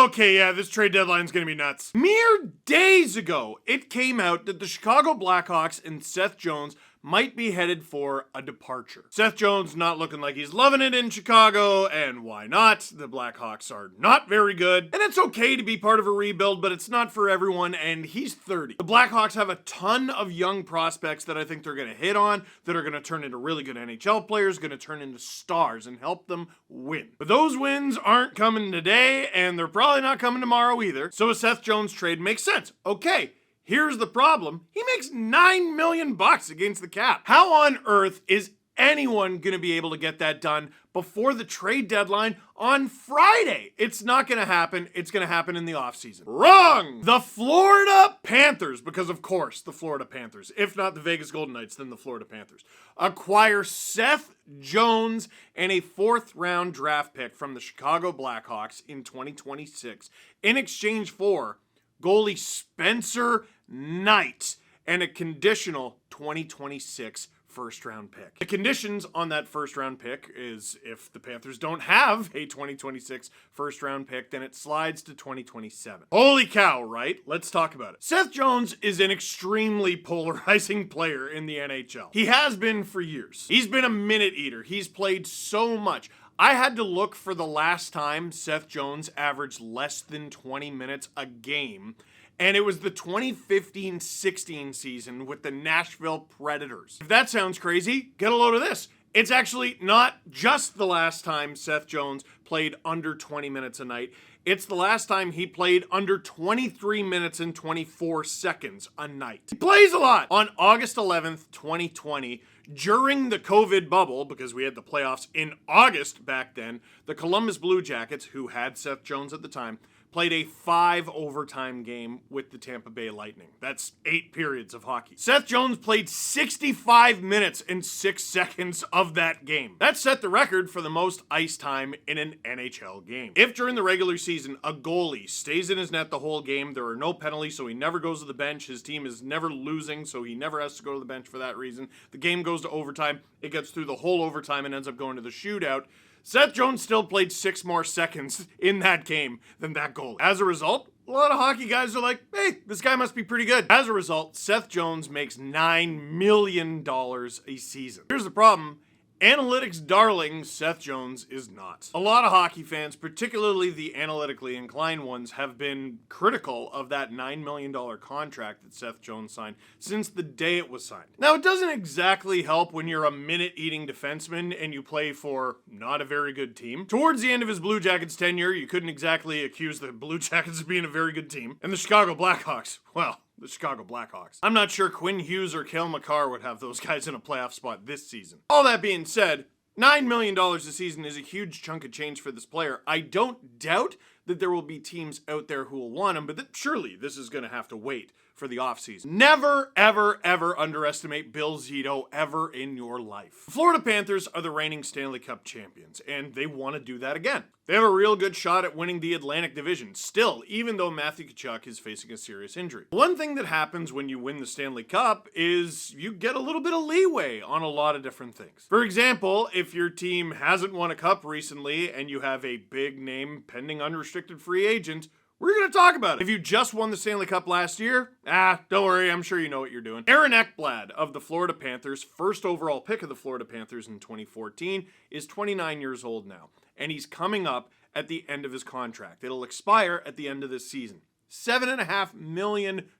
Okay, yeah, this trade deadline's gonna be nuts. Mere days ago, it came out that the Chicago Blackhawks and Seth Jones might be headed for a departure. Seth Jones not looking like he's loving it in Chicago, and why not? The Blackhawks are not very good, and it's okay to be part of a rebuild, but it's not for everyone, and he's 30. The Blackhawks have a ton of young prospects that I think they're gonna hit on, that are gonna turn into really good NHL players, gonna turn into stars and help them win. But those wins aren't coming today, and they're probably not coming tomorrow either, so a Seth Jones trade makes sense. Okay. Here's the problem. He makes $9 million against the cap. How on earth is anyone going to be able to get that done before the trade deadline on Friday? It's not going to happen. It's going to happen in the offseason. Wrong! The Florida Panthers, because of course the Florida Panthers, if not the Vegas Golden Knights, then the Florida Panthers, acquire Seth Jones and a 4th-round draft pick from the Chicago Blackhawks in 2026 in exchange for goalie Spencer Knight and a conditional 2026 first-round pick. The conditions on that first-round pick is if the Panthers don't have a 2026 first-round pick, then it slides to 2027. Holy cow, right? Let's talk about it. Seth Jones is an extremely polarizing player in the NHL. He has been for years. He's been a minute eater. He's played so much. I had to look for the last time Seth Jones averaged less than 20 minutes a game, and it was the 2015-16 season with the Nashville Predators. If that sounds crazy, get a load of this. It's actually not just the last time Seth Jones played under 20 minutes a night. It's the last time he played under 23 minutes and 24 seconds a night. He plays a lot. On August 11th, 2020, during the COVID bubble, because we had the playoffs in August back then, the Columbus Blue Jackets, who had Seth Jones at the time, played a 5-overtime game with the Tampa Bay Lightning. That's 8 periods of hockey. Seth Jones played 65 minutes and 6 seconds of that game. That set the record for the most ice time in an NHL game. If during the regular season a goalie stays in his net the whole game, there are no penalties, so he never goes to the bench. His team is never losing, so he never has to go to the bench for that reason. The game goes to overtime. It gets through the whole overtime and ends up going to the shootout. Seth Jones still played 6 more seconds in that game than that goalie. As a result, a lot of hockey guys are like, hey, this guy must be pretty good. As a result, Seth Jones makes $9 million a season. Here's the problem. Analytics darling Seth Jones is not. A lot of hockey fans, particularly the analytically inclined ones, have been critical of that $9 million contract that Seth Jones signed since the day it was signed. Now, it doesn't exactly help when you're a minute-eating defenseman and you play for not a very good team. Towards the end of his Blue Jackets tenure, you couldn't exactly accuse the Blue Jackets of being a very good team. And the Chicago Blackhawks, well, the Chicago Blackhawks. I'm not sure Quinn Hughes or Cale Makar would have those guys in a playoff spot this season. All that being said, $9 million a season is a huge chunk of change for this player. I don't doubt that there will be teams out there who will want him, but surely this is going to have to wait for the offseason. Never, ever, ever underestimate Bill Zito ever in your life. The Florida Panthers are the reigning Stanley Cup champions, and they want to do that again. They have a real good shot at winning the Atlantic Division, still, even though Matthew Tkachuk is facing a serious injury. One thing that happens when you win the Stanley Cup is you get a little bit of leeway on a lot of different things. For example, if your team hasn't won a cup recently and you have a big name pending unrestricted free agent, we're going to talk about it. If you just won the Stanley Cup last year, don't worry, I'm sure you know what you're doing. Aaron Ekblad of the Florida Panthers, first overall pick of the Florida Panthers in 2014, is 29 years old now, and he's coming up at the end of his contract. It'll expire at the end of this season. $7.5 million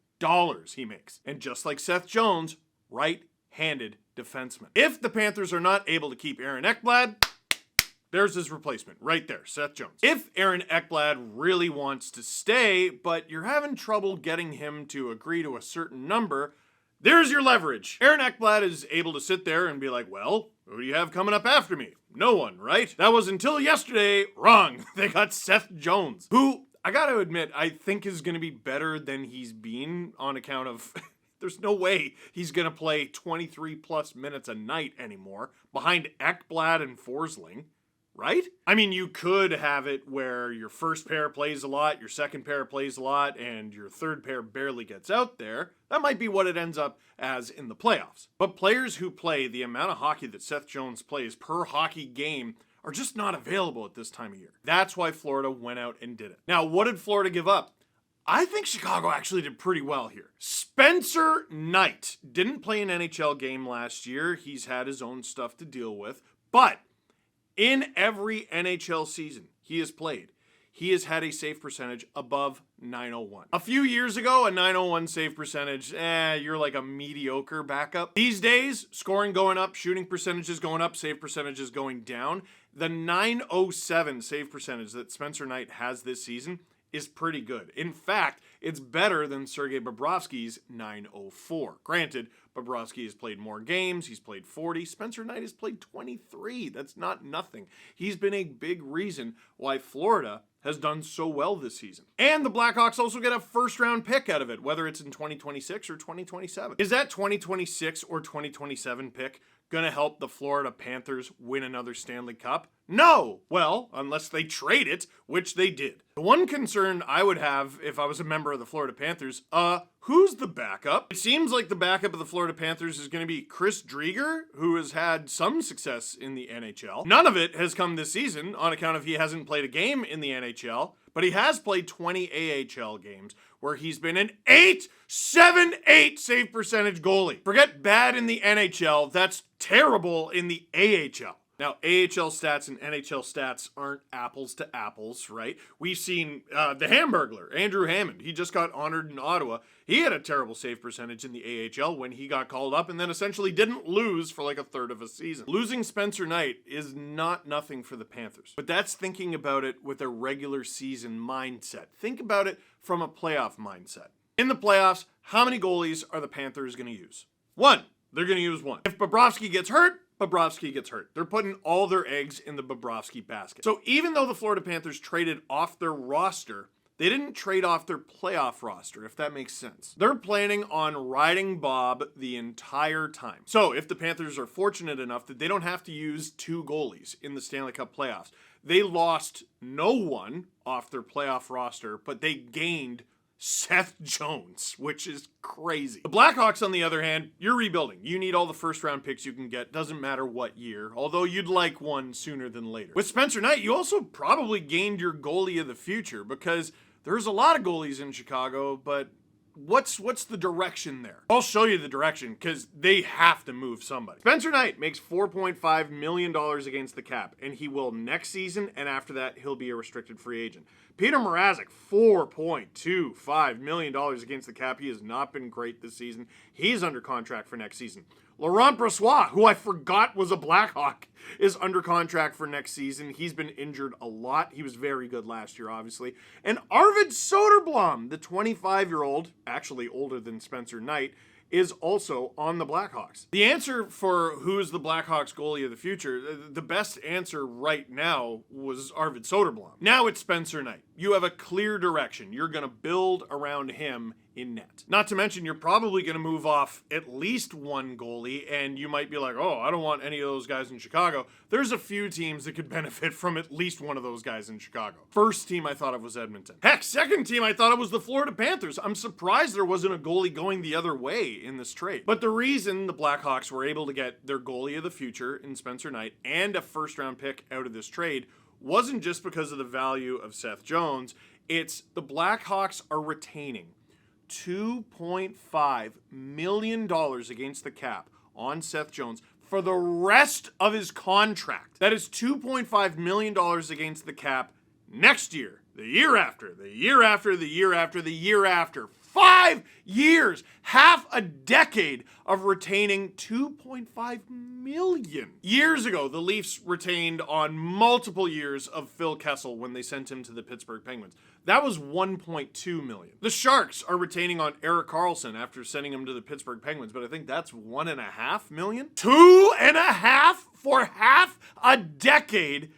he makes. And just like Seth Jones, right-handed defenseman. If the Panthers are not able to keep Aaron Ekblad, there's his replacement right there, Seth Jones. If Aaron Ekblad really wants to stay, but you're having trouble getting him to agree to a certain number, there's your leverage. Aaron Ekblad is able to sit there and be like, well, who do you have coming up after me? No one, right? That was until yesterday. Wrong. They got Seth Jones, who, I gotta admit, I think is gonna be better than he's been on account of... There's no way he's going to play 23-plus minutes a night anymore behind Ekblad and Forsling. Right? I mean, you could have it where your first pair plays a lot, your second pair plays a lot, and your third pair barely gets out there. That might be what it ends up as in the playoffs. But players who play the amount of hockey that Seth Jones plays per hockey game are just not available at this time of year. That's why Florida went out and did it. Now, what did Florida give up? I think Chicago actually did pretty well here. Spencer Knight didn't play an NHL game last year. He's had his own stuff to deal with. But in every NHL season he has played, he has had a save percentage above .901. A few years ago, a .901 save percentage, you're like a mediocre backup. These days, scoring going up, shooting percentages going up, save percentages going down. The .907 save percentage that Spencer Knight has this season is pretty good. In fact, it's better than Sergei Bobrovsky's .904. Granted, Bobrovsky has played more games. He's played 40. Spencer Knight has played 23. That's not nothing. He's been a big reason why Florida has done so well this season. And the Blackhawks also get a first-round pick out of it, whether it's in 2026 or 2027. Is that 2026 or 2027 pick going to help the Florida Panthers win another Stanley Cup? No! Well, unless they trade it, which they did. The one concern I would have if I was a member of the Florida Panthers, who's the backup? It seems like the backup of the Florida Panthers is going to be Chris Driedger, who has had some success in the NHL. None of it has come this season on account of he hasn't played a game in the NHL, but he has played 20 AHL games where he's been an .878 save percentage goalie. Forget bad in the NHL, that's terrible in the AHL. Now, AHL stats and NHL stats aren't apples to apples, right? We've seen the Hamburglar, Andrew Hammond. He just got honored in Ottawa. He had a terrible save percentage in the AHL when he got called up and then essentially didn't lose for like a third of a season. Losing Spencer Knight is not nothing for the Panthers. But that's thinking about it with a regular season mindset. Think about it from a playoff mindset. In the playoffs, how many goalies are the Panthers going to use? One. They're going to use one. If Bobrovsky gets hurt, Bobrovsky gets hurt. They're putting all their eggs in the Bobrovsky basket. So even though the Florida Panthers traded off their roster, they didn't trade off their playoff roster, if that makes sense. They're planning on riding Bob the entire time. So if the Panthers are fortunate enough that they don't have to use two goalies in the Stanley Cup playoffs, they lost no one off their playoff roster, but they gained Seth Jones, which is crazy. The Blackhawks, on the other hand, you're rebuilding. You need all the first-round picks you can get. Doesn't matter what year, although you'd like one sooner than later. With Spencer Knight, you also probably gained your goalie of the future because there's a lot of goalies in Chicago, but what's the direction there? I'll show you the direction because they have to move somebody. Spencer Knight makes $4.5 million against the cap, and he will next season, and after that, he'll be a restricted free agent. Peter Mrazek, $4.25 million against the cap. He has not been great this season. He's under contract for next season. Laurent Brossoit, who I forgot was a Blackhawk, is under contract for next season. He's been injured a lot. He was very good last year, obviously. And Arvid Soderblom, the 25-year-old, actually older than Spencer Knight, is also on the Blackhawks. The answer for who's the Blackhawks goalie of the future, the best answer right now was Arvid Soderblom. Now it's Spencer Knight. You have a clear direction. You're going to build around him in net. Not to mention, you're probably going to move off at least one goalie, and you might be like, oh, I don't want any of those guys in Chicago. There's a few teams that could benefit from at least one of those guys in Chicago. First team I thought of was Edmonton. Heck, second team I thought of was the Florida Panthers. I'm surprised there wasn't a goalie going the other way in this trade. But the reason the Blackhawks were able to get their goalie of the future in Spencer Knight and a first-round pick out of this trade wasn't just because of the value of Seth Jones. It's the Blackhawks are retaining $2.5 million against the cap on Seth Jones for the rest of his contract. That is $2.5 million against the cap next year, the year after, the year after, the year after, the year after. 5 years, half a decade of retaining $2.5 million. Years ago, the Leafs retained on multiple years of Phil Kessel when they sent him to the Pittsburgh Penguins. That was $1.2 million. The Sharks are retaining on Erik Karlsson after sending him to the Pittsburgh Penguins, but I think that's $1.5 million. $2.5 million for half a decade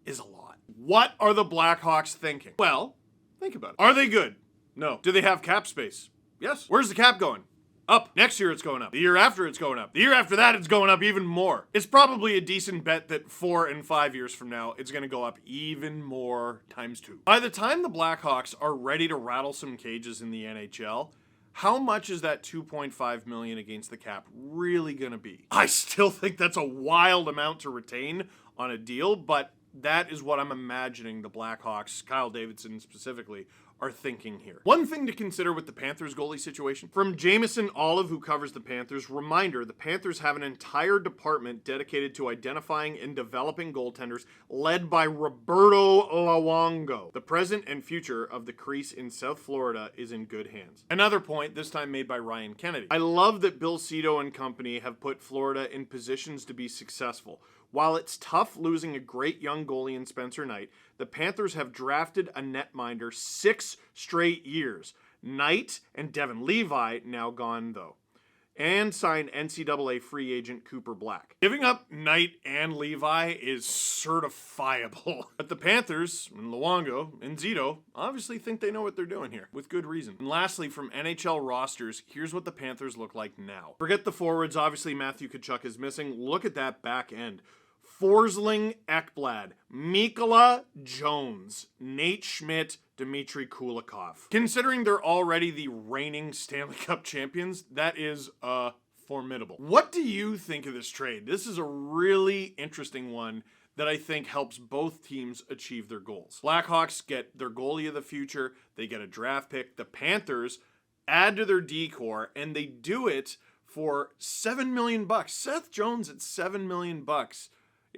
is a lot. What are the Blackhawks thinking? Well, think about it. Are they good? No. Do they have cap space? Yes. Where's the cap going? Up. Next year it's going up. The year after it's going up. The year after that it's going up even more. It's probably a decent bet that 4 and 5 years from now it's going to go up even more times 2. By the time the Blackhawks are ready to rattle some cages in the NHL, how much is that $2.5 million against the cap really going to be? I still think that's a wild amount to retain on a deal, but that is what I'm imagining the Blackhawks, Kyle Davidson specifically, are thinking here. One thing to consider with the Panthers goalie situation, from Jameson Olive, who covers the Panthers, reminder, the Panthers have an entire department dedicated to identifying and developing goaltenders, led by Roberto Luongo. The present and future of the crease in South Florida is in good hands. Another point, this time made by Ryan Kennedy. I love that Bill Cito and company have put Florida in positions to be successful. While it's tough losing a great young goalie in Spencer Knight, the Panthers have drafted a netminder 6 straight years. Knight and Devin Levi now gone though. And signed NCAA free agent Cooper Black. Giving up Knight and Levi is certifiable. But the Panthers, and Luongo, and Zito obviously think they know what they're doing here, with good reason. And lastly, from NHL rosters, here's what the Panthers look like now. Forget the forwards, obviously Matthew Tkachuk is missing. Look at that back end. Forsling Ekblad, Mikala Jones, Nate Schmidt, Dmitry Kulikov. Considering they're already the reigning Stanley Cup champions, that is formidable. What do you think of this trade? This is a really interesting one that I think helps both teams achieve their goals. Blackhawks get their goalie of the future, they get a draft pick. The Panthers add to their decor, and they do it for $7 million. Seth Jones at $7 million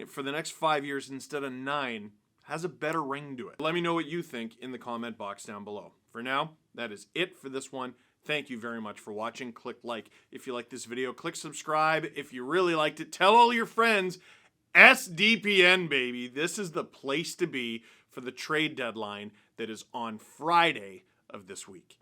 for the next 5 years instead of 9 has a better ring to it. Let me know what you think in the comment box down below. For now, that is it for this one. Thank you very much for watching. Click like if you like this video. Click subscribe if you really liked it. Tell all your friends. SDPN, baby. This is the place to be for the trade deadline that is on Friday of this week.